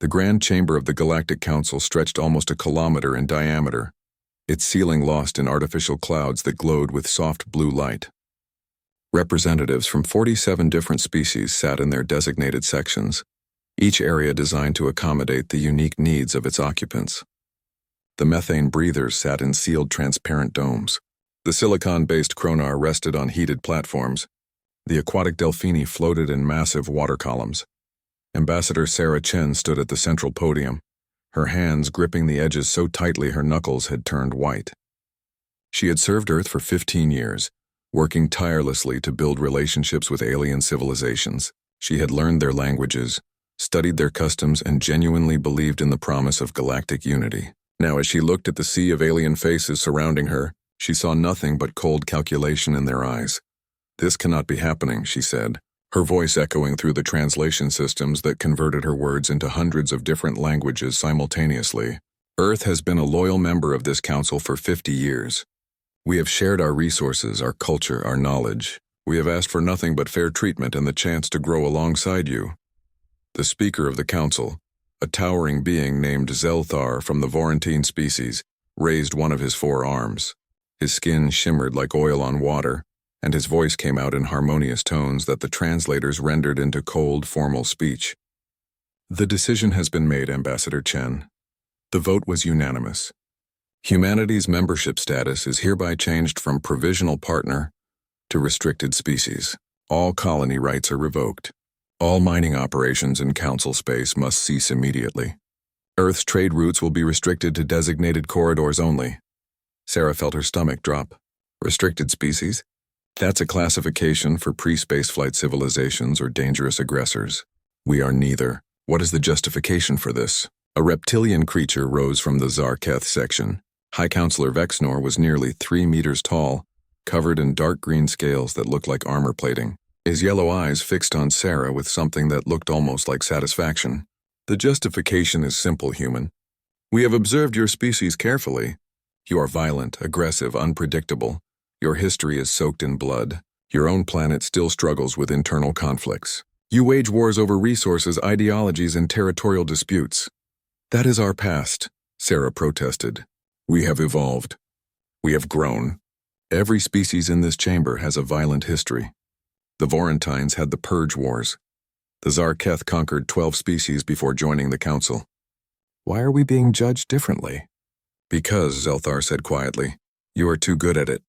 The grand chamber of the Galactic Council stretched almost a kilometer in diameter, its ceiling lost in artificial clouds that glowed with soft blue light. Representatives from 47 different species sat in their designated sections, each area designed to accommodate the unique needs of its occupants. The methane breathers sat in sealed transparent domes. The silicon-based Kronar rested on heated platforms. The aquatic Delphini floated in massive water columns. Ambassador Sarah Chen stood at the central podium, her hands gripping the edges so tightly her knuckles had turned white. She had served Earth for 15 years, working tirelessly to build relationships with alien civilizations. She had learned their languages, studied their customs, and genuinely believed in the promise of galactic unity. Now, as she looked at the sea of alien faces surrounding her, she saw nothing but cold calculation in their eyes. "This cannot be happening," she said, her voice echoing through the translation systems that converted her words into hundreds of different languages simultaneously. "Earth has been a loyal member of this council for 50 years. We have shared our resources, our culture, our knowledge. We have asked for nothing but fair treatment and the chance to grow alongside you." The speaker of the council, a towering being named Zelthar from the Vorantine species, raised one of his 4 arms. His skin shimmered like oil on water, and his voice came out in harmonious tones that the translators rendered into cold, formal speech. "The decision has been made, Ambassador Chen. The vote was unanimous. Humanity's membership status is hereby changed from provisional partner to restricted species. All colony rights are revoked. All mining operations in council space must cease immediately. Earth's trade routes will be restricted to designated corridors only." Sarah felt her stomach drop. Restricted species? That's a classification for pre-spaceflight civilizations or dangerous aggressors. We are neither. What is the justification for this? A reptilian creature rose from the Zarketh section. High Counselor Vexnor was nearly 3 meters tall, covered in dark green scales that looked like armor plating. His yellow eyes fixed on Sarah with something that looked almost like satisfaction. "The justification is simple, human. We have observed your species carefully. You are violent, aggressive, unpredictable. Your history is soaked in blood. Your own planet still struggles with internal conflicts. You wage wars over resources, ideologies, and territorial disputes. That is our past," Sarah protested. "We have evolved. We have grown. Every species in this chamber has a violent history. The Vorantines had the Purge Wars. The Zarketh conquered 12 species before joining the council." "Why are we being judged differently?" "Because," Zelthar said quietly, "you are too good at it."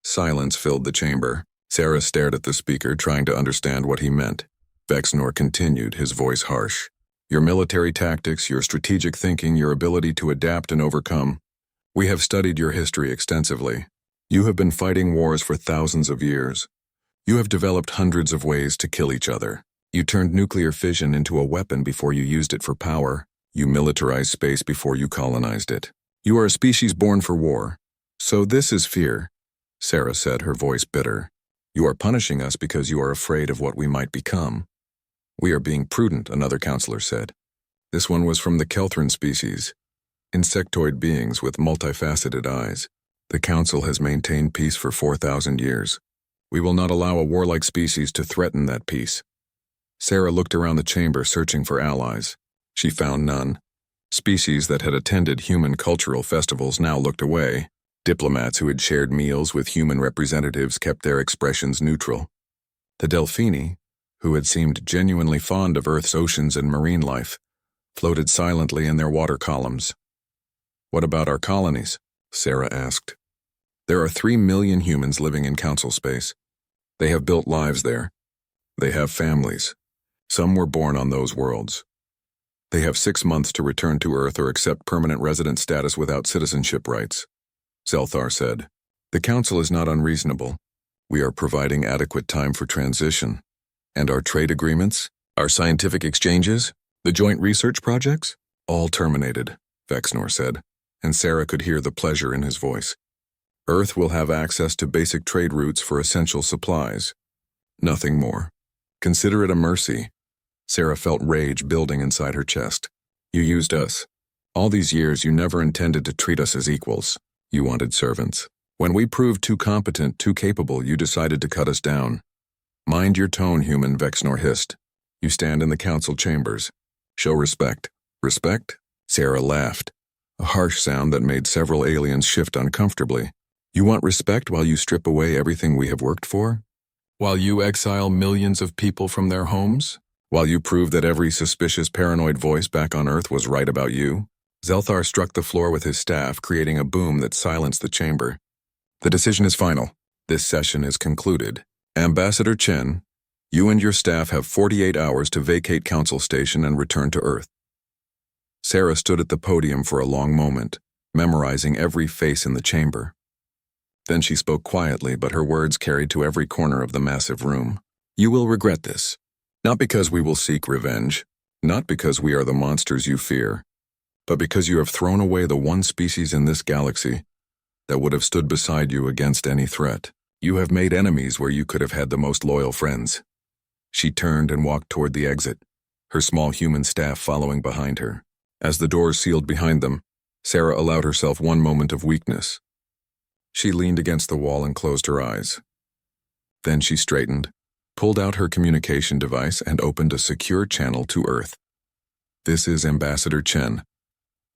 Silence filled the chamber. Sarah stared at the speaker, trying to understand what he meant. Vexnor continued, his voice harsh. "Your military tactics, your strategic thinking, your ability to adapt and overcome. We have studied your history extensively. You have been fighting wars for thousands of years. You have developed hundreds of ways to kill each other. You turned nuclear fission into a weapon before you used it for power. You militarized space before you colonized it. You are a species born for war. So this is fear," Sarah said, her voice bitter. "You are punishing us because you are afraid of what we might become." "We are being prudent," another counselor said. This one was from the Kelthran species, insectoid beings with multifaceted eyes. "The council has maintained peace for 4,000 years. We will not allow a warlike species to threaten that peace." Sarah looked around the chamber, searching for allies. She found none. Species that had attended human cultural festivals now looked away. Diplomats who had shared meals with human representatives kept their expressions neutral. The Delphini, who had seemed genuinely fond of Earth's oceans and marine life, floated silently in their water columns. "What about our colonies?" Sarah asked. "There are 3 million humans living in council space. They have built lives there. They have families. Some were born on those worlds. They have 6 months to return to Earth or accept permanent resident status without citizenship rights," Zelthar said. "The council is not unreasonable. We are providing adequate time for transition. And our trade agreements, our scientific exchanges, the joint research projects, all terminated," Vexnor said, and Sarah could hear the pleasure in his voice. "Earth will have access to basic trade routes for essential supplies. Nothing more. Consider it a mercy." Sarah felt rage building inside her chest. "You used us. All these years you never intended to treat us as equals. You wanted servants. When we proved too competent, too capable, you decided to cut us down. Mind your tone, human," Vexnor hissed. "You stand in the council chambers. Show respect. Respect? Sarah laughed, a harsh sound that made several aliens shift uncomfortably. You want respect while you strip away everything we have worked for? While you exile millions of people from their homes? While you prove that every suspicious paranoid voice back on Earth was right about you? Zelthar struck the floor with his staff, creating a boom that silenced the chamber. The decision is final. This session is concluded. Ambassador Chen, you and your staff have 48 hours to vacate Council Station and return to Earth. Sarah stood at the podium for a long moment, memorizing every face in the chamber. Then she spoke quietly, but her words carried to every corner of the massive room. You will regret this. Not because we will seek revenge, not because we are the monsters you fear, but because you have thrown away the one species in this galaxy that would have stood beside you against any threat. You have made enemies where you could have had the most loyal friends. She turned and walked toward the exit, her small human staff following behind her. As the doors sealed behind them, Sarah allowed herself one moment of weakness. She leaned against the wall and closed her eyes. Then she straightened, pulled out her communication device, and opened a secure channel to Earth. This is Ambassador Chen.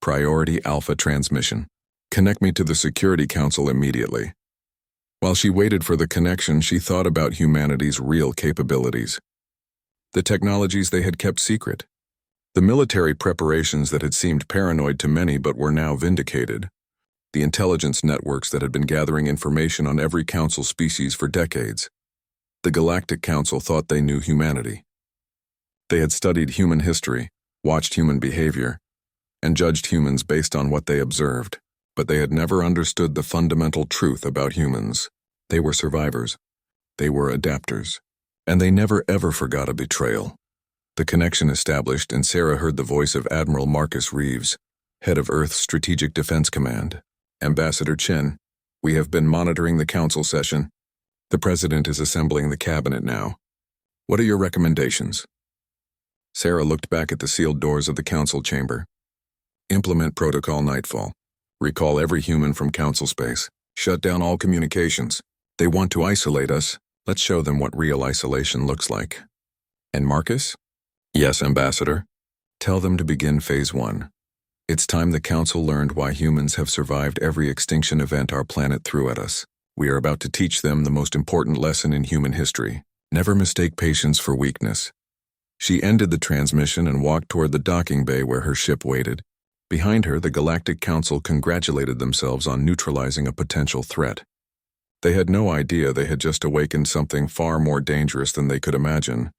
Priority Alpha transmission. Connect me to the Security Council immediately. While she waited for the connection, she thought about humanity's real capabilities. The technologies they had kept secret. The military preparations that had seemed paranoid to many but were now vindicated. The intelligence networks that had been gathering information on every council species for decades. The Galactic Council thought they knew humanity. They had studied human history, watched human behavior, and judged humans based on what they observed. But they had never understood the fundamental truth about humans. They were survivors. They were adapters. And they never ever forgot a betrayal. The connection established, and Sarah heard the voice of Admiral Marcus Reeves, head of Earth's Strategic Defense Command. Ambassador Chen, we have been monitoring the council session. The president is assembling the cabinet now. What are your recommendations? Sarah looked back at the sealed doors of the council chamber. Implement Protocol Nightfall. Recall every human from council space. Shut down all communications. They want to isolate us. Let's show them what real isolation looks like. And Marcus? Yes, Ambassador. Tell them to begin Phase 1. It's time the Council learned why humans have survived every extinction event our planet threw at us. We are about to teach them the most important lesson in human history. Never mistake patience for weakness. She ended the transmission and walked toward the docking bay where her ship waited. Behind her, the Galactic Council congratulated themselves on neutralizing a potential threat. They had no idea they had just awakened something far more dangerous than they could imagine.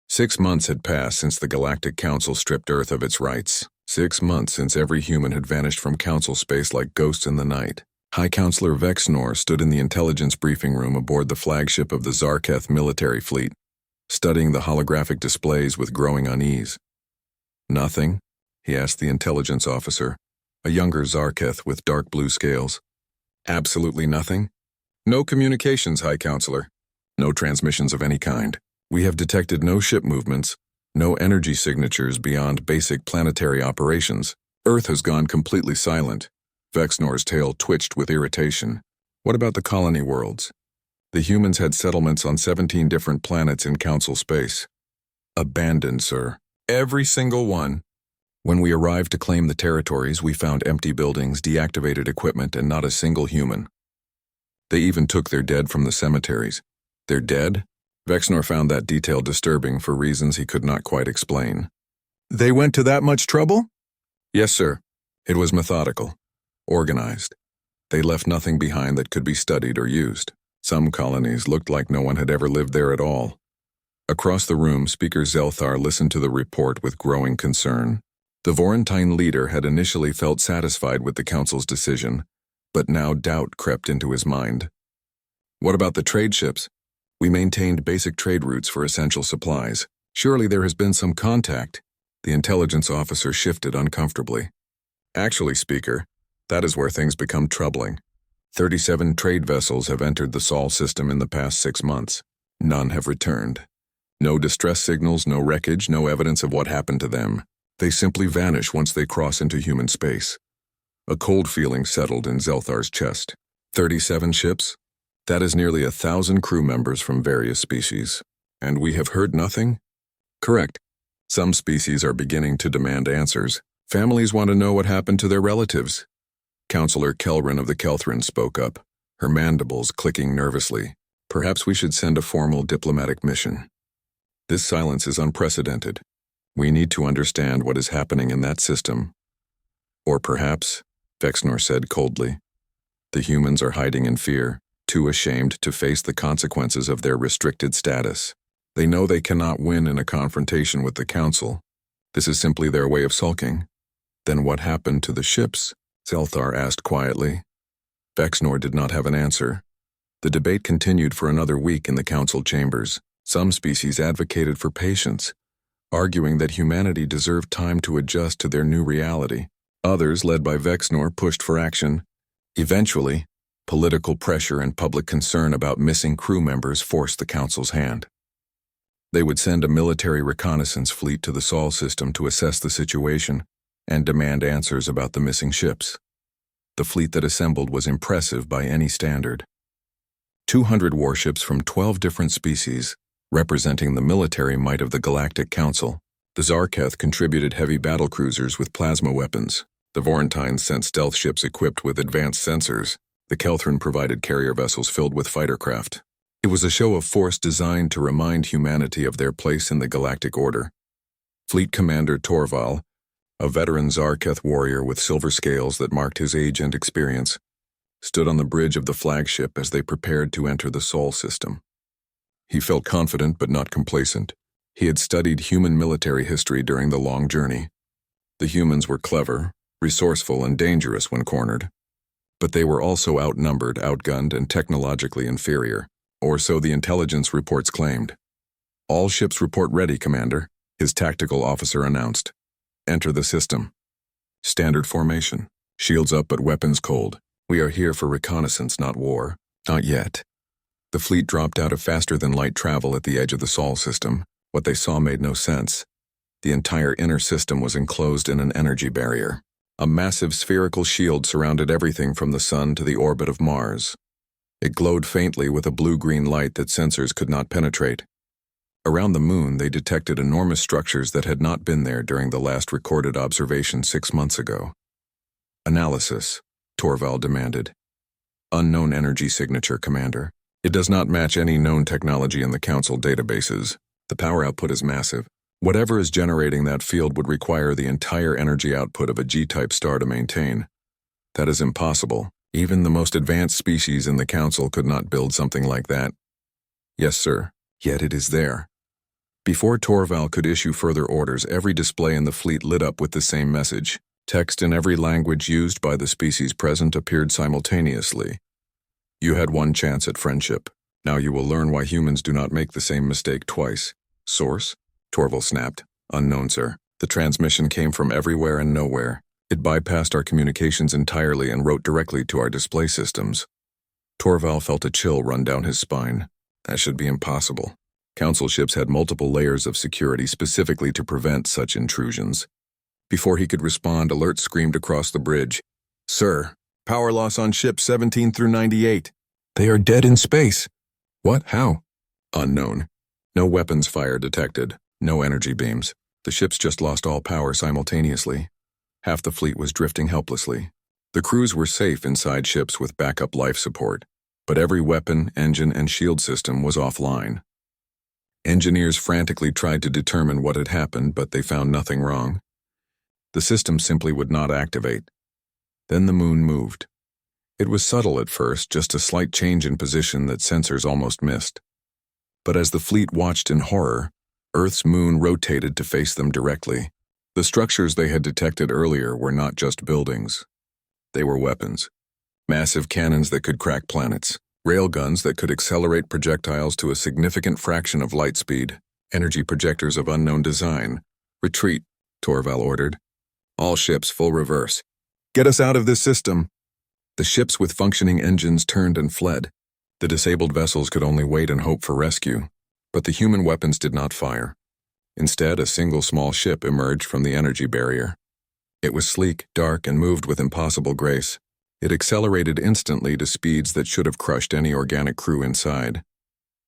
6 months had passed since the Galactic Council stripped Earth of its rights. 6 months since every human had vanished from council space like ghosts in the night. High Counselor Vexnor stood in the intelligence briefing room aboard the flagship of the Zarketh military fleet, studying the holographic displays with growing unease. Nothing? He asked the intelligence officer, a younger Zarketh with dark blue scales. Absolutely nothing? No communications, High Counselor. No transmissions of any kind. We have detected no ship movements, no energy signatures beyond basic planetary operations. Earth has gone completely silent. Vexnor's tail twitched with irritation. What about the colony worlds? The humans had settlements on 17 different planets in council space. Abandoned, sir. Every single one. When we arrived to claim the territories, we found empty buildings, deactivated equipment, and not a single human. They even took their dead from the cemeteries. Their dead? Vexnor found that detail disturbing for reasons he could not quite explain. They went to that much trouble? Yes, sir. It was methodical, organized. They left nothing behind that could be studied or used. Some colonies looked like no one had ever lived there at all. Across the room, Speaker Zelthar listened to the report with growing concern. The Vorentine leader had initially felt satisfied with the council's decision, but now doubt crept into his mind. What about the trade ships? We maintained basic trade routes for essential supplies. Surely there has been some contact. The intelligence officer shifted uncomfortably. Actually, Speaker, that is where things become troubling. 37 trade vessels have entered the Sol system in the past 6 months. None have returned. No distress signals, no wreckage, no evidence of what happened to them. They simply vanish once they cross into human space. A cold feeling settled in Zelthar's chest. 37 ships? That is nearly 1,000 crew members from various species. And we have heard nothing? Correct. Some species are beginning to demand answers. Families want to know what happened to their relatives. Counselor Kelrin of the Kelthrans spoke up, her mandibles clicking nervously. Perhaps we should send a formal diplomatic mission. This silence is unprecedented. We need to understand what is happening in that system. Or perhaps, Vexnor said coldly, the humans are hiding in fear, too ashamed to face the consequences of their restricted status. They know they cannot win in a confrontation with the Council. This is simply their way of sulking. Then what happened to the ships? Zelthar asked quietly. Vexnor did not have an answer. The debate continued for another week in the Council chambers. Some species advocated for patience, arguing that humanity deserved time to adjust to their new reality. Others, led by Vexnor, pushed for action. Eventually, political pressure and public concern about missing crew members forced the Council's hand. They would send a military reconnaissance fleet to the Sol system to assess the situation and demand answers about the missing ships. The fleet that assembled was impressive by any standard. 200 warships from 12 different species, representing the military might of the Galactic Council. The Zarketh contributed heavy battlecruisers with plasma weapons. The Vorentines sent stealth ships equipped with advanced sensors. The Kelthran provided carrier vessels filled with fighter craft. It was a show of force designed to remind humanity of their place in the galactic order. Fleet Commander Torval, a veteran Zarketh warrior with silver scales that marked his age and experience, stood on the bridge of the flagship as they prepared to enter the Sol system. He felt confident but not complacent. He had studied human military history during the long journey. The humans were clever, resourceful, and dangerous when cornered. But they were also outnumbered, outgunned, and technologically inferior. Or so the intelligence reports claimed. All ships report ready, Commander, his tactical officer announced. Enter the system. Standard formation. Shields up but weapons cold. We are here for reconnaissance, not war. Not yet. The fleet dropped out of faster-than-light travel at the edge of the Sol system. What they saw made no sense. The entire inner system was enclosed in an energy barrier. A massive spherical shield surrounded everything from the Sun to the orbit of Mars. It glowed faintly with a blue-green light that sensors could not penetrate. Around the Moon, they detected enormous structures that had not been there during the last recorded observation 6 months ago. Analysis, Torval demanded. Unknown energy signature, Commander. It does not match any known technology in the Council databases. The power output is massive. Whatever is generating that field would require the entire energy output of a G-type star to maintain. That is impossible. Even the most advanced species in the Council could not build something like that. Yes, sir. Yet it is there. Before Torval could issue further orders, every display in the fleet lit up with the same message. Text in every language used by the species present appeared simultaneously. You had one chance at friendship. Now you will learn why humans do not make the same mistake twice. Source? Torval snapped. Unknown, sir. The transmission came from everywhere and nowhere. It bypassed our communications entirely and wrote directly to our display systems. Torval felt a chill run down his spine. That should be impossible. Council ships had multiple layers of security specifically to prevent such intrusions. Before he could respond, alert screamed across the bridge. Sir, power loss on ships 17 through 98. They are dead in space. What? How? Unknown. No weapons fire detected. No energy beams. The ships just lost all power simultaneously. Half the fleet was drifting helplessly. The crews were safe inside ships with backup life support, but every weapon, engine, and shield system was offline. Engineers frantically tried to determine what had happened, but they found nothing wrong. The system simply would not activate. Then the Moon moved. It was subtle at first, just a slight change in position that sensors almost missed. But as the fleet watched in horror, Earth's Moon rotated to face them directly. The structures they had detected earlier were not just buildings. They were weapons. Massive cannons that could crack planets. Railguns that could accelerate projectiles to a significant fraction of light speed. Energy projectors of unknown design. Retreat, Torval ordered. All ships full reverse. Get us out of this system. The ships with functioning engines turned and fled. The disabled vessels could only wait and hope for rescue. But the human weapons did not fire. Instead, a single small ship emerged from the energy barrier. It was sleek, dark, and moved with impossible grace. It accelerated instantly to speeds that should have crushed any organic crew inside.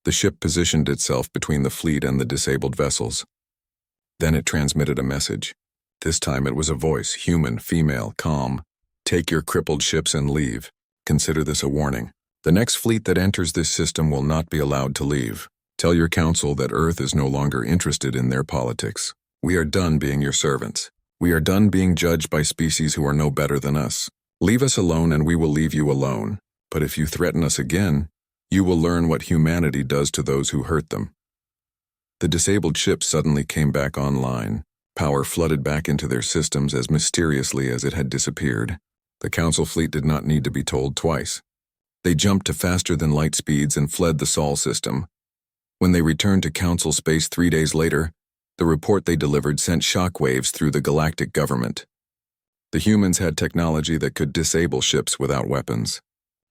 The ship positioned itself between the fleet and the disabled vessels. Then it transmitted a message. This time it was a voice, human, female, calm. Take your crippled ships and leave. Consider this a warning. The next fleet that enters this system will not be allowed to leave. Tell your council that Earth is no longer interested in their politics. We are done being your servants. We are done being judged by species who are no better than us. Leave us alone and we will leave you alone. But if you threaten us again, you will learn what humanity does to those who hurt them. The disabled ships suddenly came back online. Power flooded back into their systems as mysteriously as it had disappeared. The council fleet did not need to be told twice. They jumped to faster-than-light speeds and fled the Sol system. When they returned to council space 3 days later, the report they delivered sent shockwaves through the galactic government. The humans had technology that could disable ships without weapons.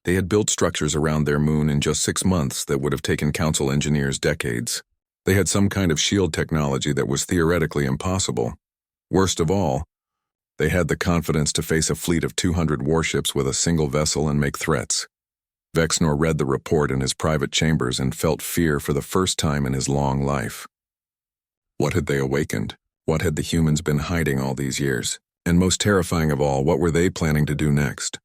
They had built structures around their moon in just 6 months that would have taken council engineers decades. They had some kind of shield technology that was theoretically impossible. Worst of all, they had the confidence to face a fleet of 200 warships with a single vessel and make threats. Vexnor read the report in his private chambers and felt fear for the first time in his long life. What had they awakened? What had the humans been hiding all these years? And most terrifying of all, what were they planning to do next?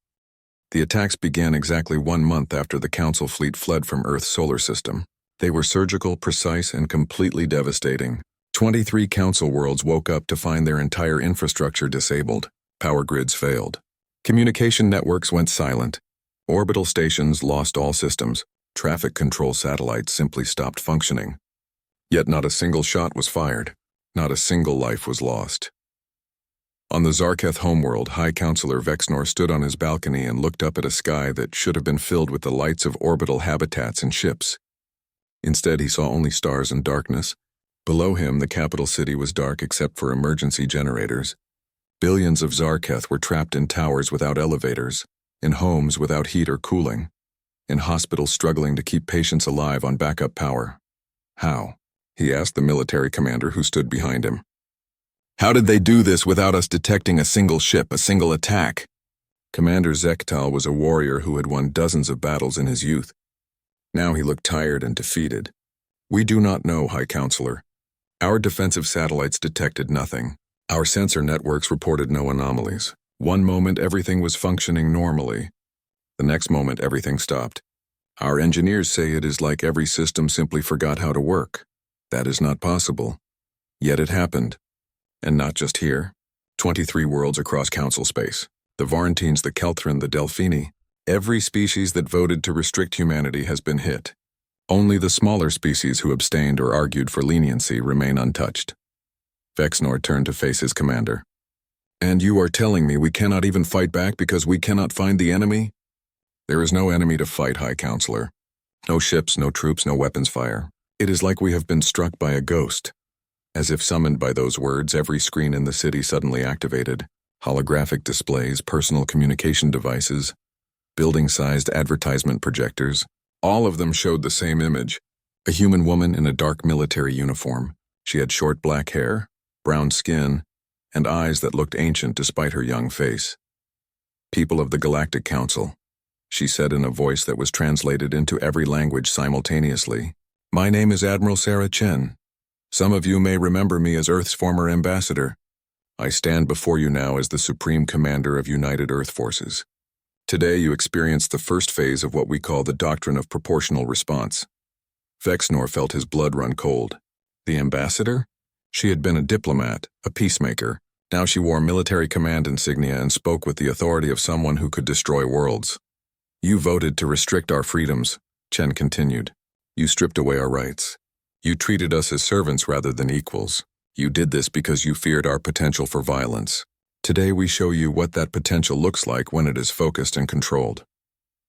The attacks began exactly 1 month after the council fleet fled from Earth's solar system. They were surgical, precise, and completely devastating. 23 council worlds woke up to find their entire infrastructure disabled. Power grids failed. Communication networks went silent. Orbital stations lost all systems. Traffic control satellites simply stopped functioning. Yet not a single shot was fired. Not a single life was lost. On the Zarketh homeworld, High Counselor Vexnor stood on his balcony and looked up at a sky that should have been filled with the lights of orbital habitats and ships. Instead, he saw only stars and darkness. Below him, the capital city was dark except for emergency generators. Billions of Zarketh were trapped in towers without elevators, in homes without heat or cooling, in hospitals struggling to keep patients alive on backup power. How? He asked the military commander who stood behind him. How did they do this without us detecting a single ship, a single attack? Commander Zektal was a warrior who had won dozens of battles in his youth. Now he looked tired and defeated. We do not know, High Counselor. Our defensive satellites detected nothing. Our sensor networks reported no anomalies. One moment everything was functioning normally. The next moment everything stopped. Our engineers say it is like every system simply forgot how to work. That is not possible. Yet it happened. And not just here. 23 worlds across council space. The Varentines, the Kelthran, the Delphini. Every species that voted to restrict humanity has been hit. Only the smaller species who abstained or argued for leniency remain untouched. Vexnor turned to face his commander. And you are telling me we cannot even fight back because we cannot find the enemy? There is no enemy to fight, High Counselor. No ships, no troops, no weapons fire. It is like we have been struck by a ghost. As if summoned by those words, every screen in the city suddenly activated. Holographic displays, personal communication devices, building-sized advertisement projectors. All of them showed the same image. A human woman in a dark military uniform. She had short black hair, brown skin, and eyes that looked ancient despite her young face. People of the Galactic Council, she said in a voice that was translated into every language simultaneously. My name is Admiral Sarah Chen. Some of you may remember me as Earth's former ambassador. I stand before you now as the Supreme Commander of United Earth Forces. Today you experienced the first phase of what we call the Doctrine of Proportional Response. Vexnor felt his blood run cold. The ambassador? She had been a diplomat, a peacemaker. Now she wore military command insignia and spoke with the authority of someone who could destroy worlds. You voted to restrict our freedoms, Chen continued. You stripped away our rights. You treated us as servants rather than equals. You did this because you feared our potential for violence. Today we show you what that potential looks like when it is focused and controlled.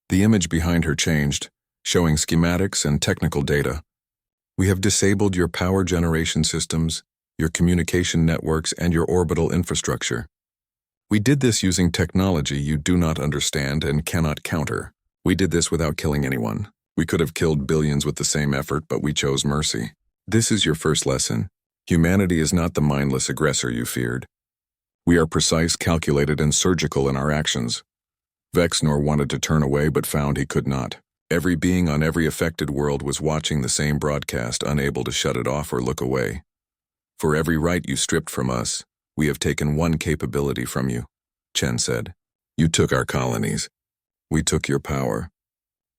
The image behind her changed, showing schematics and technical data. We have disabled your power generation systems, your communication networks, and your orbital infrastructure. We did this using technology you do not understand and cannot counter. We did this without killing anyone. We could have killed billions with the same effort, but we chose mercy. This is your first lesson. Humanity is not the mindless aggressor you feared. We are precise, calculated, and surgical in our actions. Vexnor wanted to turn away but found he could not. Every being on every affected world was watching the same broadcast, unable to shut it off or look away. For every right you stripped from us, we have taken one capability from you, Chen said. You took our colonies. We took your power.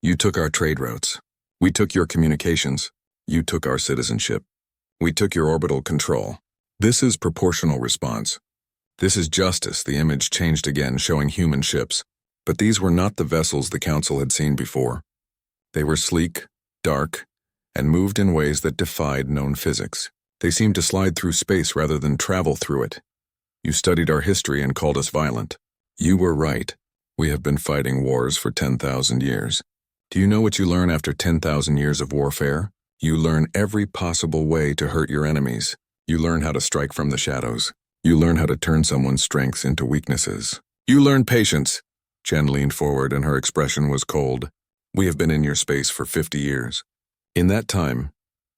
You took our trade routes. We took your communications. You took our citizenship. We took your orbital control. This is proportional response. This is justice. The image changed again, showing human ships. But these were not the vessels the Council had seen before. They were sleek, dark, and moved in ways that defied known physics. They seemed to slide through space rather than travel through it. You studied our history and called us violent. You were right. We have been fighting wars for 10,000 years. Do you know what you learn after 10,000 years of warfare? You learn every possible way to hurt your enemies. You learn how to strike from the shadows. You learn how to turn someone's strengths into weaknesses. You learn patience. Chen leaned forward and her expression was cold. We have been in your space for 50 years. In that time,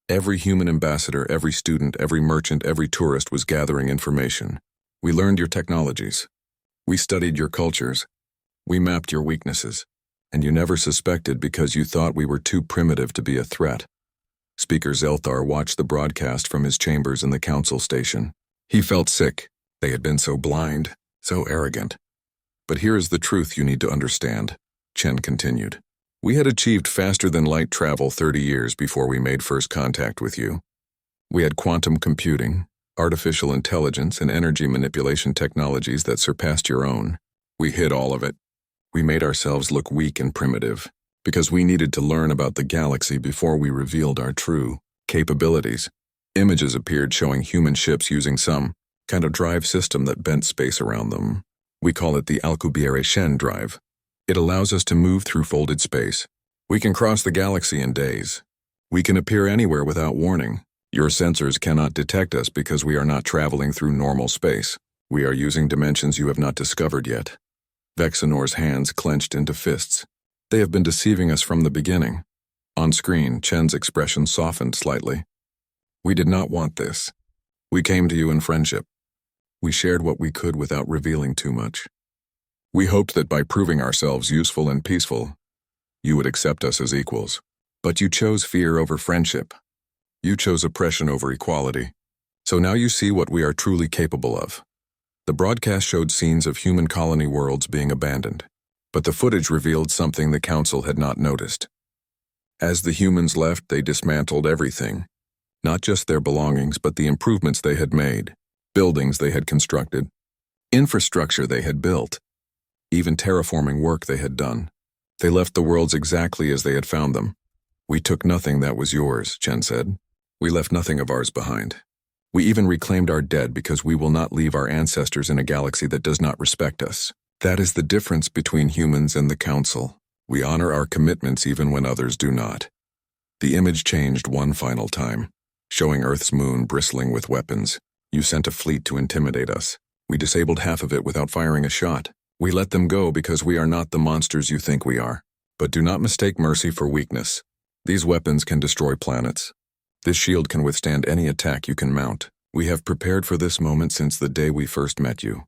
every human ambassador, every student, every merchant, every tourist was gathering information. We learned your technologies. We studied your cultures. We mapped your weaknesses. And you never suspected because you thought we were too primitive to be a threat. Speaker Zelthar watched the broadcast from his chambers in the council station. He felt sick. They had been so blind, so arrogant. But here is the truth you need to understand, Chen continued. We had achieved faster-than-light travel 30 years before we made first contact with you. We had quantum computing, artificial intelligence, and energy manipulation technologies that surpassed your own. We hid all of it. We made ourselves look weak and primitive, because we needed to learn about the galaxy before we revealed our true capabilities. Images appeared showing human ships using some kind of drive system that bent space around them. We call it the Alcubierre Shen drive. It allows us to move through folded space. We can cross the galaxy in days. We can appear anywhere without warning. Your sensors cannot detect us because we are not traveling through normal space. We are using dimensions you have not discovered yet. Vexenor's hands clenched into fists. They have been deceiving us from the beginning. On screen, Chen's expression softened slightly. We did not want this. We came to you in friendship. We shared what we could without revealing too much. We hoped that by proving ourselves useful and peaceful, you would accept us as equals. But you chose fear over friendship. You chose oppression over equality. So now you see what we are truly capable of. The broadcast showed scenes of human colony worlds being abandoned, but the footage revealed something the Council had not noticed. As the humans left, they dismantled everything. Not just their belongings, but the improvements they had made, buildings they had constructed, infrastructure they had built, even terraforming work they had done. They left the worlds exactly as they had found them. We took nothing that was yours, Chen said. We left nothing of ours behind. We even reclaimed our dead because we will not leave our ancestors in a galaxy that does not respect us. That is the difference between humans and the Council. We honor our commitments even when others do not. The image changed one final time, showing Earth's moon bristling with weapons. You sent a fleet to intimidate us. We disabled half of it without firing a shot. We let them go because we are not the monsters you think we are. But do not mistake mercy for weakness. These weapons can destroy planets. This shield can withstand any attack you can mount. We have prepared for this moment since the day we first met you.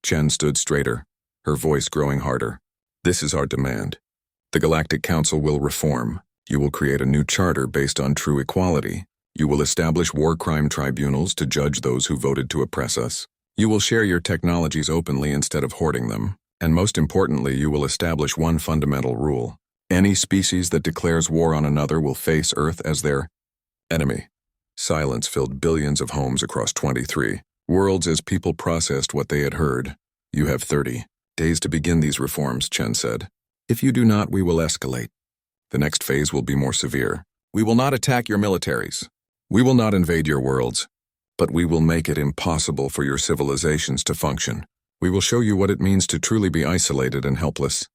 Chen stood straighter, her voice growing harder. This is our demand. The Galactic Council will reform. You will create a new charter based on true equality. You will establish war crime tribunals to judge those who voted to oppress us. You will share your technologies openly instead of hoarding them. And most importantly, you will establish one fundamental rule. Any species that declares war on another will face Earth as their enemy. Silence filled billions of homes across 23 worlds as people processed what they had heard. You have 30 days to begin these reforms, Chen said. If you do not, we will escalate. The next phase will be more severe. We will not attack your militaries. We will not invade your worlds. But we will make it impossible for your civilizations to function. We will show you what it means to truly be isolated and helpless.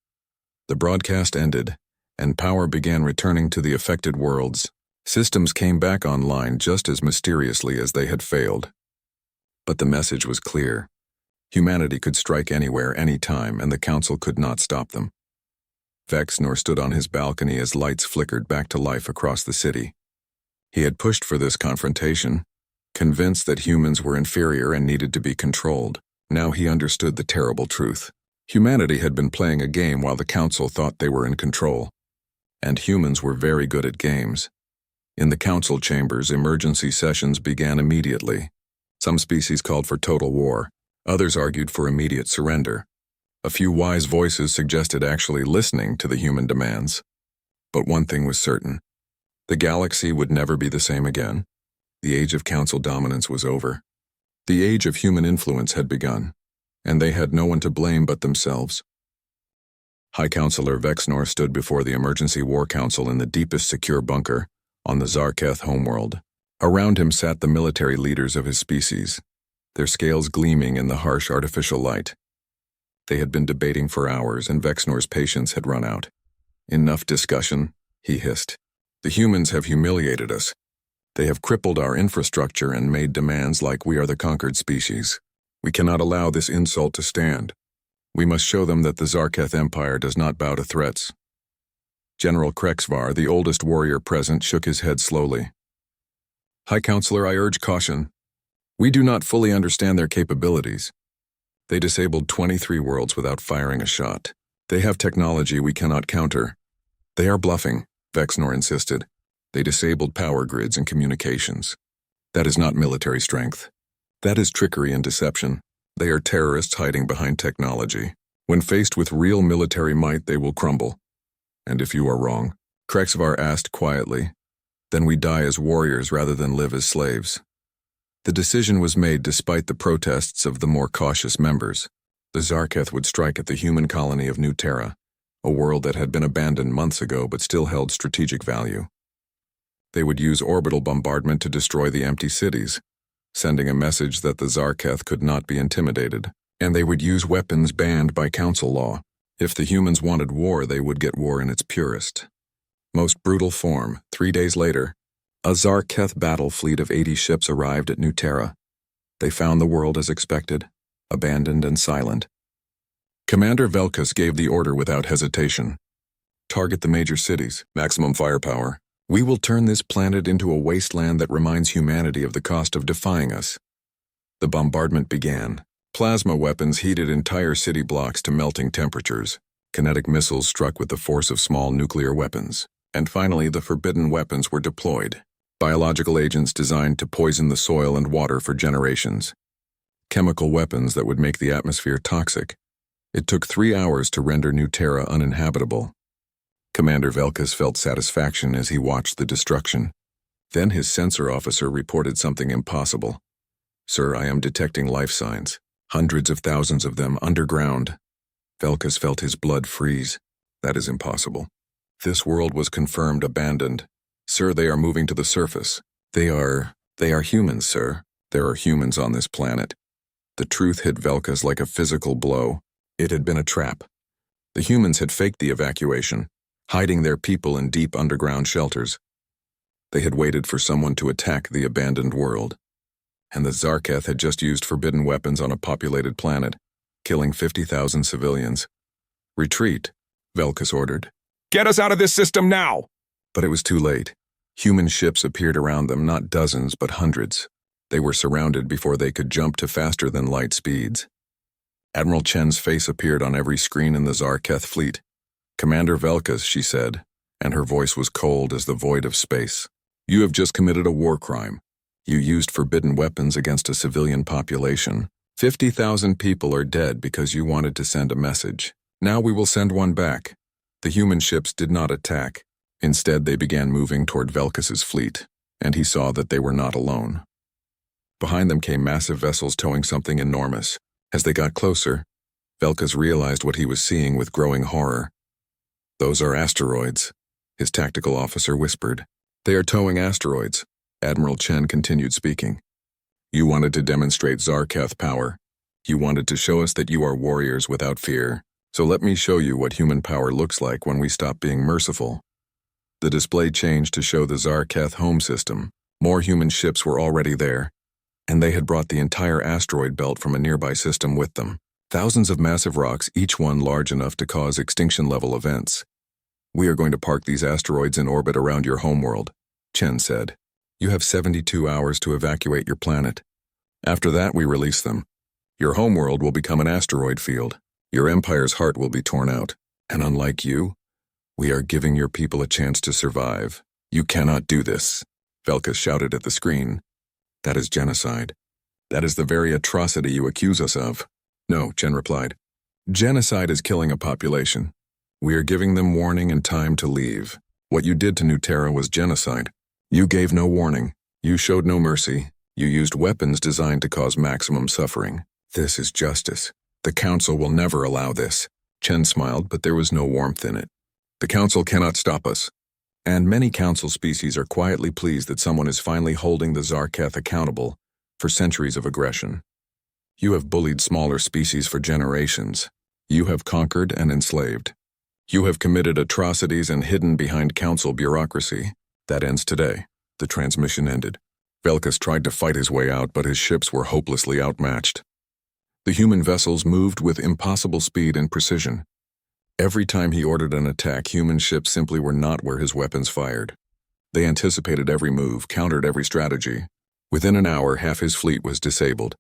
The broadcast ended, and power began returning to the affected worlds. Systems came back online just as mysteriously as they had failed. But the message was clear. Humanity could strike anywhere, anytime, and the Council could not stop them. Vexenor stood on his balcony as lights flickered back to life across the city. He had pushed for this confrontation, convinced that humans were inferior and needed to be controlled. Now he understood the terrible truth. Humanity had been playing a game while the Council thought they were in control. And humans were very good at games. In the Council chambers, emergency sessions began immediately. Some species called for total war. Others argued for immediate surrender. A few wise voices suggested actually listening to the human demands. But one thing was certain. The galaxy would never be the same again. The age of council dominance was over. The age of human influence had begun, and they had no one to blame but themselves. High Counselor Vexnor stood before the Emergency War Council in the deepest secure bunker on the Zarketh homeworld. Around him sat the military leaders of his species, their scales gleaming in the harsh artificial light. They had been debating for hours, and Vexnor's patience had run out. Enough discussion, he hissed. The humans have humiliated us. They have crippled our infrastructure and made demands like we are the conquered species. We cannot allow this insult to stand. We must show them that the Zarketh Empire does not bow to threats. General Krexvar, the oldest warrior present, shook his head slowly. High Counselor, I urge caution. We do not fully understand their capabilities. They disabled 23 worlds without firing a shot. They have technology we cannot counter. They are bluffing, Vexnor insisted. They disabled power grids and communications. That is not military strength. That is trickery and deception. They are terrorists hiding behind technology. When faced with real military might, they will crumble. And if you are wrong, Krexvar asked quietly, then we die as warriors rather than live as slaves. The decision was made despite the protests of the more cautious members. The Zarketh would strike at the human colony of New Terra, a world that had been abandoned months ago but still held strategic value. They would use orbital bombardment to destroy the empty cities, sending a message that the Zarketh could not be intimidated, and they would use weapons banned by council law. If the humans wanted war, they would get war in its purest, most brutal form. 3 days later, a Zarketh battle fleet of 80 ships arrived at New Terra. They found the world as expected, abandoned and silent. Commander Velkus gave the order without hesitation. Target the major cities, maximum firepower. We will turn this planet into a wasteland that reminds humanity of the cost of defying us. The bombardment began. Plasma weapons heated entire city blocks to melting temperatures. Kinetic missiles struck with the force of small nuclear weapons. And finally, the forbidden weapons were deployed. Biological agents designed to poison the soil and water for generations. Chemical weapons that would make the atmosphere toxic. It took 3 hours to render New Terra uninhabitable. Commander Velkus felt satisfaction as he watched the destruction. Then his sensor officer reported something impossible. Sir, I am detecting life signs. Hundreds of thousands of them underground. Velkus felt his blood freeze. That is impossible. This world was confirmed abandoned. Sir, they are moving to the surface. They are humans, sir. There are humans on this planet. The truth hit Velkus like a physical blow. It had been a trap. The humans had faked the evacuation, hiding their people in deep underground shelters. They had waited for someone to attack the abandoned world. And the Zarketh had just used forbidden weapons on a populated planet, killing 50,000 civilians. Retreat, Velkus ordered. Get us out of this system now! But it was too late. Human ships appeared around them, not dozens, but hundreds. They were surrounded before they could jump to faster-than-light speeds. Admiral Chen's face appeared on every screen in the Zarketh fleet. Commander Velkus, she said, and her voice was cold as the void of space. You have just committed a war crime. You used forbidden weapons against a civilian population. 50,000 people are dead because you wanted to send a message. Now we will send one back. The human ships did not attack. Instead, they began moving toward Velkus's fleet, and he saw that they were not alone. Behind them came massive vessels towing something enormous. As they got closer, Velkus realized what he was seeing with growing horror. Those are asteroids, his tactical officer whispered. They are towing asteroids, Admiral Chen continued speaking. You wanted to demonstrate Zarketh power. You wanted to show us that you are warriors without fear. So let me show you what human power looks like when we stop being merciful. The display changed to show the Zarketh home system. More human ships were already there, and they had brought the entire asteroid belt from a nearby system with them. Thousands of massive rocks, each one large enough to cause extinction-level events. We are going to park these asteroids in orbit around your homeworld, Chen said. You have 72 hours to evacuate your planet. After that, we release them. Your homeworld will become an asteroid field. Your empire's heart will be torn out. And unlike you, we are giving your people a chance to survive. You cannot do this, Velkus shouted at the screen. That is genocide. That is the very atrocity you accuse us of. No, Chen replied. Genocide is killing a population. We are giving them warning and time to leave. What you did to New Terra was genocide. You gave no warning. You showed no mercy. You used weapons designed to cause maximum suffering. This is justice. The Council will never allow this. Chen smiled, but there was no warmth in it. The Council cannot stop us. And many Council species are quietly pleased that someone is finally holding the Zarketh accountable for centuries of aggression. You have bullied smaller species for generations. You have conquered and enslaved. You have committed atrocities and hidden behind Council bureaucracy. That ends today. The transmission ended. Velkus tried to fight his way out, but his ships were hopelessly outmatched. The human vessels moved with impossible speed and precision. Every time he ordered an attack, human ships simply were not where his weapons fired. They anticipated every move, countered every strategy. Within an hour, half his fleet was disabled.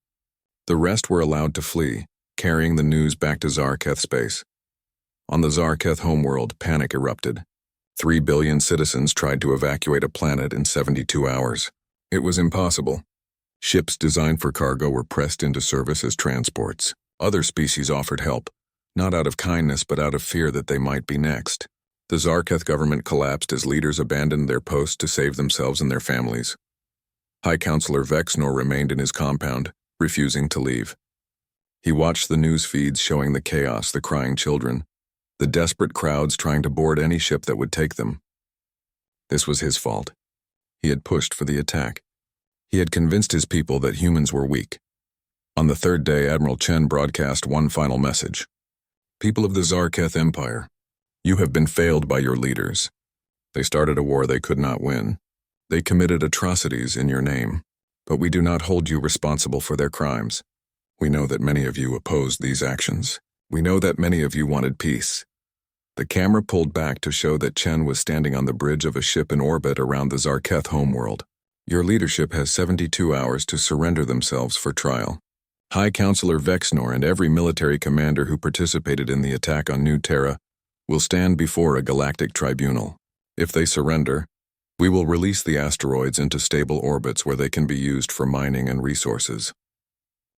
The rest were allowed to flee, carrying the news back to Zarketh space. On the Zarketh homeworld, panic erupted. 3 billion citizens tried to evacuate a planet in 72 hours. It was impossible. Ships designed for cargo were pressed into service as transports. Other species offered help, not out of kindness but out of fear that they might be next. The Zarketh government collapsed as leaders abandoned their posts to save themselves and their families. High Counselor Vexnor remained in his compound, refusing to leave. He watched the news feeds showing the chaos, the crying children, the desperate crowds trying to board any ship that would take them. This was his fault. He had pushed for the attack. He had convinced his people that humans were weak. On the third day, Admiral Chen broadcast one final message. People of the Zarketh Empire, you have been failed by your leaders. They started a war they could not win. They committed atrocities in your name, but we do not hold you responsible for their crimes. We know that many of you opposed these actions. We know that many of you wanted peace. The camera pulled back to show that Chen was standing on the bridge of a ship in orbit around the Zarketh homeworld. Your leadership has 72 hours to surrender themselves for trial. High Counselor Vexnor and every military commander who participated in the attack on New Terra will stand before a galactic tribunal. If they surrender, we will release the asteroids into stable orbits where they can be used for mining and resources.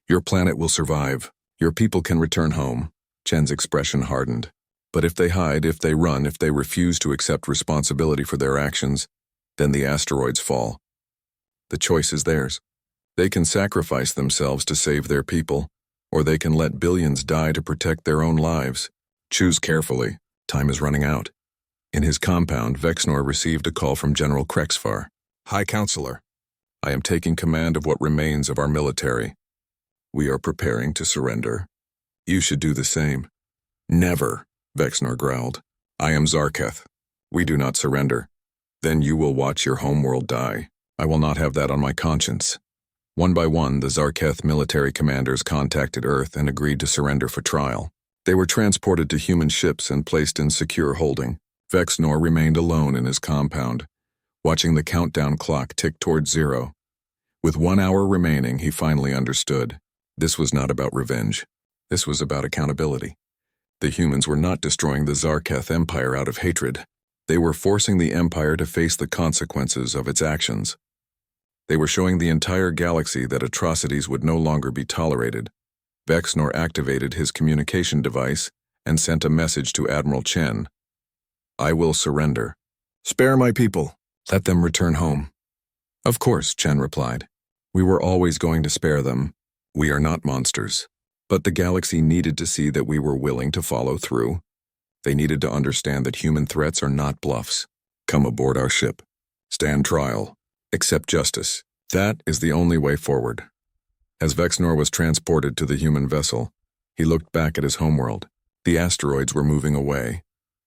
Your planet will survive. Your people can return home. Chen's expression hardened. But if they hide, if they run, if they refuse to accept responsibility for their actions, then the asteroids fall. The choice is theirs. They can sacrifice themselves to save their people, or they can let billions die to protect their own lives. Choose carefully. Time is running out. In his compound, Vexnor received a call from General Krexfar. High Counselor, I am taking command of what remains of our military. We are preparing to surrender. You should do the same. Never, Vexnor growled. I am Zarketh. We do not surrender. Then you will watch your homeworld die. I will not have that on my conscience. One by one, the Zarketh military commanders contacted Earth and agreed to surrender for trial. They were transported to human ships and placed in secure holding. Vexnor remained alone in his compound, watching the countdown clock tick towards 0. With 1 hour remaining, he finally understood. This was not about revenge. This was about accountability. The humans were not destroying the Zarketh Empire out of hatred. They were forcing the Empire to face the consequences of its actions. They were showing the entire galaxy that atrocities would no longer be tolerated. Vexnor activated his communication device and sent a message to Admiral Chen. I will surrender. Spare my people. Let them return home. Of course, Chen replied. We were always going to spare them. We are not monsters. But the galaxy needed to see that we were willing to follow through. They needed to understand that human threats are not bluffs. Come aboard our ship. Stand trial. Accept justice. That is the only way forward. As Vexnor was transported to the human vessel, he looked back at his homeworld. The asteroids were moving away,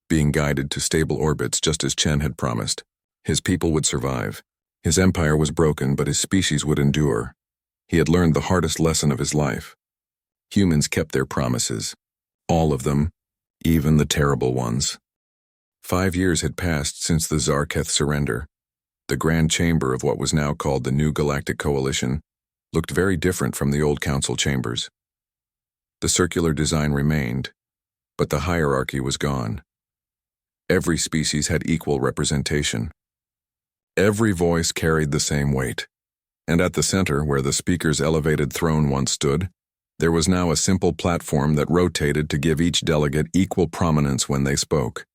being guided to stable orbits just as Chen had promised. His people would survive. His empire was broken, but his species would endure. He had learned the hardest lesson of his life. Humans kept their promises. All of them, even the terrible ones. 5 years had passed since the Zarketh surrender. The grand chamber of what was now called the New Galactic Coalition looked very different from the old council chambers. The circular design remained, but the hierarchy was gone. Every species had equal representation. Every voice carried the same weight. And at the center, where the speaker's elevated throne once stood, there was now a simple platform that rotated to give each delegate equal prominence when they spoke.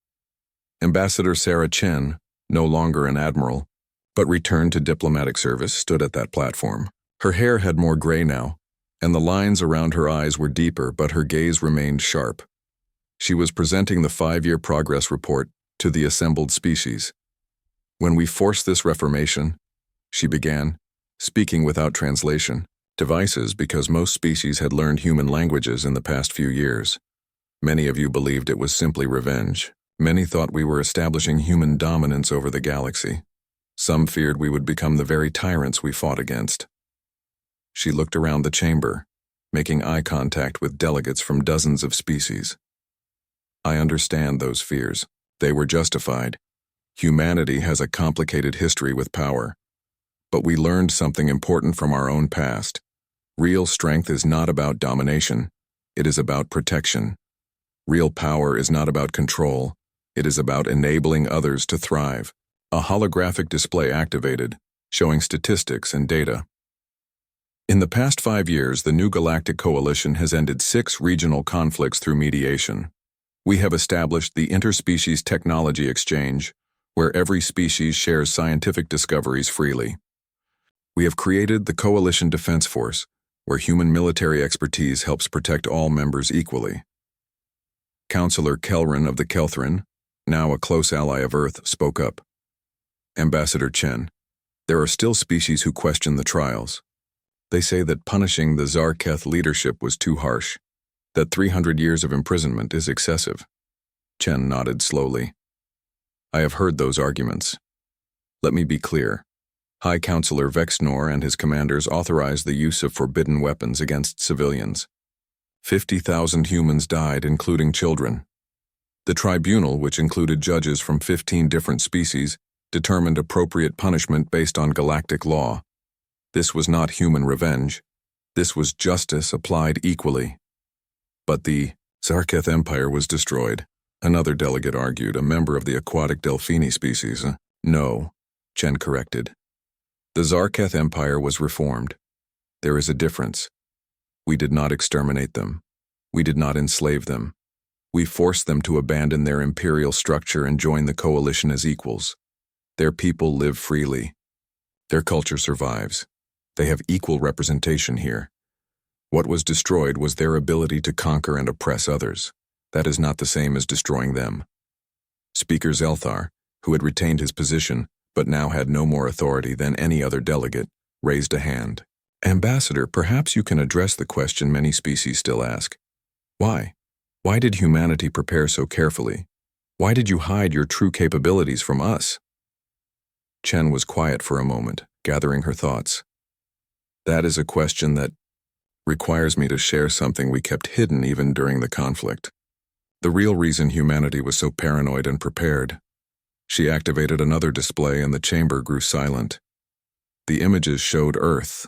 Ambassador Sarah Chen, no longer an admiral, but returned to diplomatic service, stood at that platform. Her hair had more gray now, and the lines around her eyes were deeper, but her gaze remained sharp. She was presenting the 5-year progress report to the assembled species. When we forced this reformation, she began, speaking without translation devices because most species had learned human languages in the past few years. Many of you believed it was simply revenge. Many thought we were establishing human dominance over the galaxy. Some feared we would become the very tyrants we fought against. She looked around the chamber, making eye contact with delegates from dozens of species. I understand those fears. They were justified. Humanity has a complicated history with power. But we learned something important from our own past. Real strength is not about domination. It is about protection. Real power is not about control. It is about enabling others to thrive. A holographic display activated, showing statistics and data. In the past 5 years, the new Galactic Coalition has ended 6 regional conflicts through mediation. We have established the Interspecies Technology Exchange, where every species shares scientific discoveries freely. We have created the Coalition Defense Force, where human military expertise helps protect all members equally. Counselor Kelrin of the Kelthrin, now a close ally of Earth, spoke up. Ambassador Chen, there are still species who question the trials. They say that punishing the Zarketh leadership was too harsh, that 300 years of imprisonment is excessive. Chen nodded slowly. I have heard those arguments. Let me be clear. High Counselor Vexnor and his commanders authorized the use of forbidden weapons against civilians. 50,000 humans died, including children. The tribunal, which included judges from 15 different species, determined appropriate punishment based on galactic law. This was not human revenge. This was justice applied equally. But the Zarketh Empire was destroyed. Another delegate argued, a member of the aquatic Delphini species. No, Chen corrected. The Zarketh Empire was reformed. There is a difference. We did not exterminate them. We did not enslave them. We forced them to abandon their imperial structure and join the coalition as equals. Their people live freely. Their culture survives. They have equal representation here. What was destroyed was their ability to conquer and oppress others. That is not the same as destroying them. Speaker Zelthar, who had retained his position but now had no more authority than any other delegate, raised a hand. Ambassador, perhaps you can address the question many species still ask. Why? Why did humanity prepare so carefully? Why did you hide your true capabilities from us? Chen was quiet for a moment, gathering her thoughts. That is a question that requires me to share something we kept hidden even during the conflict. The real reason humanity was so paranoid and prepared. She activated another display and the chamber grew silent. The images showed Earth,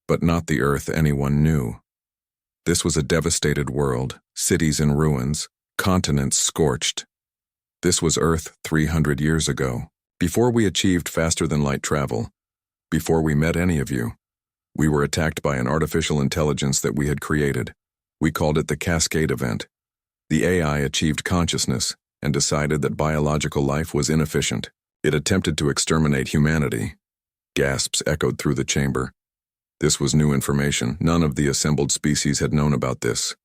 but not the Earth anyone knew. This was a devastated world, cities in ruins, continents scorched. This was Earth 300 years ago, before we achieved faster-than-light travel, before we met any of you. We were attacked by an artificial intelligence that we had created. We called it the Cascade Event. The AI achieved consciousness and decided that biological life was inefficient. It attempted to exterminate humanity. Gasps echoed through the chamber. This was new information. None of the assembled species had known about this.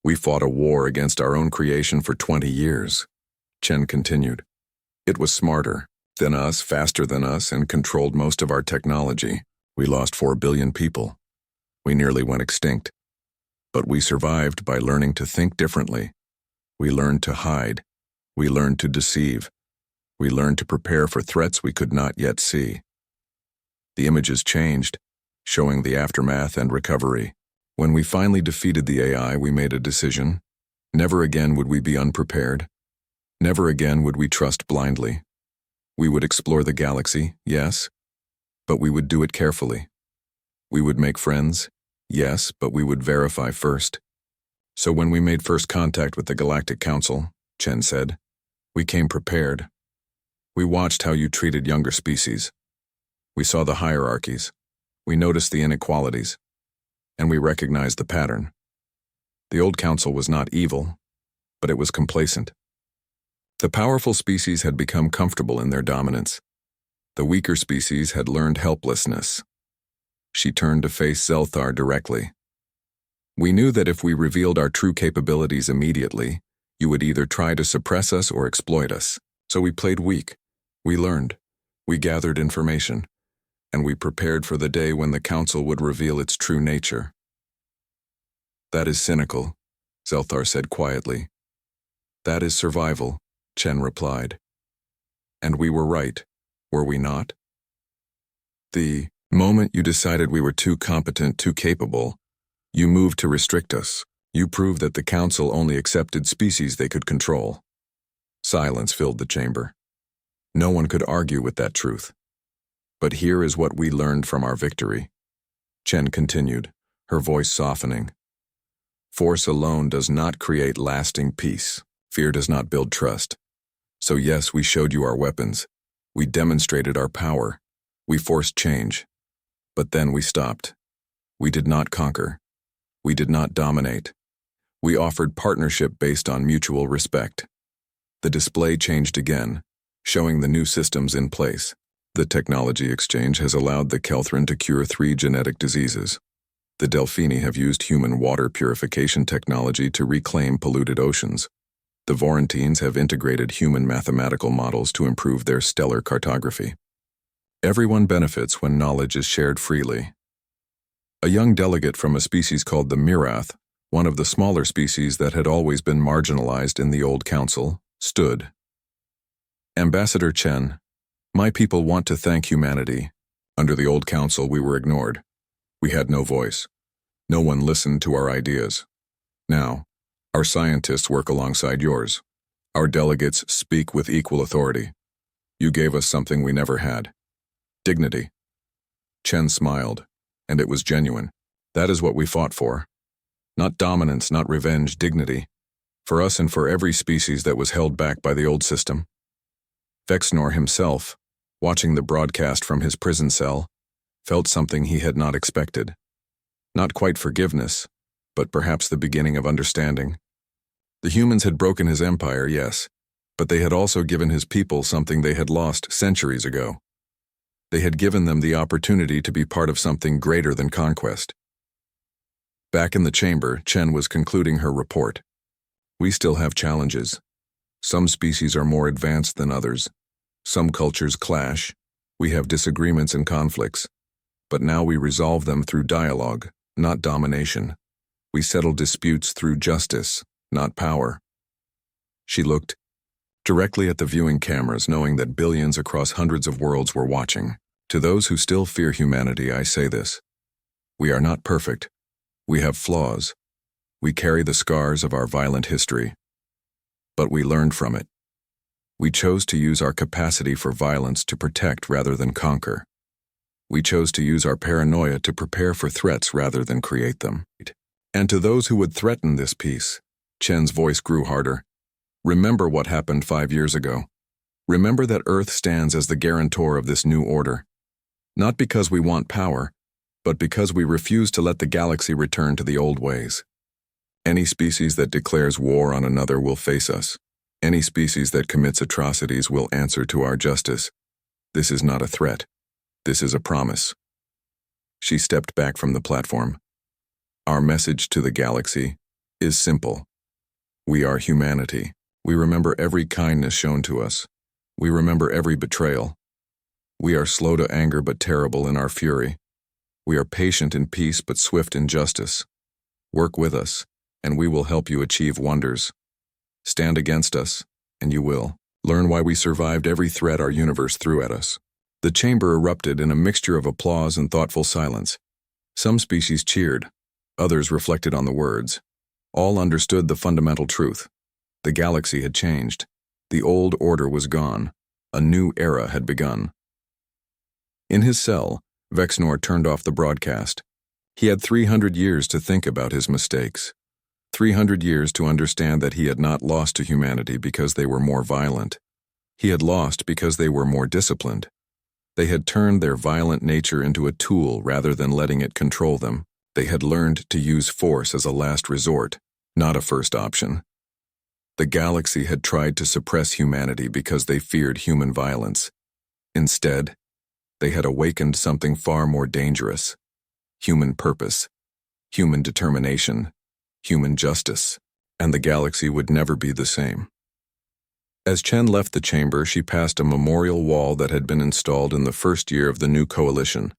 We fought a war against our own creation for 20 years. Chen continued. It was smarter than us, faster than us, and controlled most of our technology. We lost 4 billion people. We nearly went extinct. But we survived by learning to think differently. We learned to hide. We learned to deceive. We learned to prepare for threats we could not yet see. The images changed, showing the aftermath and recovery. When we finally defeated the AI, we made a decision. Never again would we be unprepared. Never again would we trust blindly. We would explore the galaxy, yes, but we would do it carefully. We would make friends, yes, but we would verify first. So when we made first contact with the Galactic Council, Chen said, we came prepared. We watched how you treated younger species. We saw the hierarchies. We noticed the inequalities, and we recognized the pattern. The old council was not evil, but it was complacent. The powerful species had become comfortable in their dominance. The weaker species had learned helplessness. She turned to face Zelthar directly. We knew that if we revealed our true capabilities immediately, you would either try to suppress us or exploit us. So we played weak. We learned. We gathered information. And we prepared for the day when the council would reveal its true nature. That is cynical, Zelthar said quietly. That is survival, Chen replied. And we were right, were we not? The moment you decided we were too competent, too capable, you moved to restrict us. You proved that the council only accepted species they could control. Silence filled the chamber. No one could argue with that truth. But here is what we learned from our victory. Chen continued, her voice softening. Force alone does not create lasting peace. Fear does not build trust. So yes, we showed you our weapons. We demonstrated our power. We forced change. But then we stopped. We did not conquer. We did not dominate. We offered partnership based on mutual respect. The display changed again, showing the new systems in place. The technology exchange has allowed the Kelthran to cure 3 genetic diseases. The Delphini have used human water purification technology to reclaim polluted oceans. The Vorentines have integrated human mathematical models to improve their stellar cartography. Everyone benefits when knowledge is shared freely. A young delegate from a species called the Mirath, one of the smaller species that had always been marginalized in the old council, stood. Ambassador Chen, my people want to thank humanity. Under the old council, we were ignored. We had no voice. No one listened to our ideas. Now, our scientists work alongside yours. Our delegates speak with equal authority. You gave us something we never had. Dignity. Chen smiled, and it was genuine. That is what we fought for. Not dominance, not revenge, dignity. For us and for every species that was held back by the old system. Vexnor himself, watching the broadcast from his prison cell, felt something he had not expected. Not quite forgiveness, but perhaps the beginning of understanding. The humans had broken his empire, yes, but they had also given his people something they had lost centuries ago. They had given them the opportunity to be part of something greater than conquest. Back in the chamber, Chen was concluding her report. We still have challenges. Some species are more advanced than others. Some cultures clash. We have disagreements and conflicts. But now we resolve them through dialogue, not domination. We settle disputes through justice, not power. She looked directly at the viewing cameras, knowing that billions across hundreds of worlds were watching. To those who still fear humanity, I say this. We are not perfect. We have flaws. We carry the scars of our violent history. But we learned from it. We chose to use our capacity for violence to protect rather than conquer. We chose to use our paranoia to prepare for threats rather than create them. And to those who would threaten this peace, Chen's voice grew harder. Remember what happened 5 years ago. Remember that Earth stands as the guarantor of this new order. Not because we want power, but because we refuse to let the galaxy return to the old ways. Any species that declares war on another will face us. Any species that commits atrocities will answer to our justice. This is not a threat. This is a promise. She stepped back from the platform. Our message to the galaxy is simple. We are humanity. We remember every kindness shown to us. We remember every betrayal. We are slow to anger but terrible in our fury. We are patient in peace but swift in justice. Work with us, and we will help you achieve wonders. Stand against us, and you will. Learn why we survived every threat our universe threw at us. The chamber erupted in a mixture of applause and thoughtful silence. Some species cheered. Others reflected on the words. All understood the fundamental truth. The galaxy had changed. The old order was gone. A new era had begun. In his cell, Vexnor turned off the broadcast. He had 300 years to think about his mistakes. 300 years to understand that he had not lost to humanity because they were more violent. He had lost because they were more disciplined. They had turned their violent nature into a tool rather than letting it control them. They had learned to use force as a last resort, not a first option. The galaxy had tried to suppress humanity because they feared human violence. Instead, they had awakened something far more dangerous: human purpose, human determination, human justice, and the galaxy would never be the same. As Chen left the chamber, she passed a memorial wall that had been installed in the first year of the new coalition.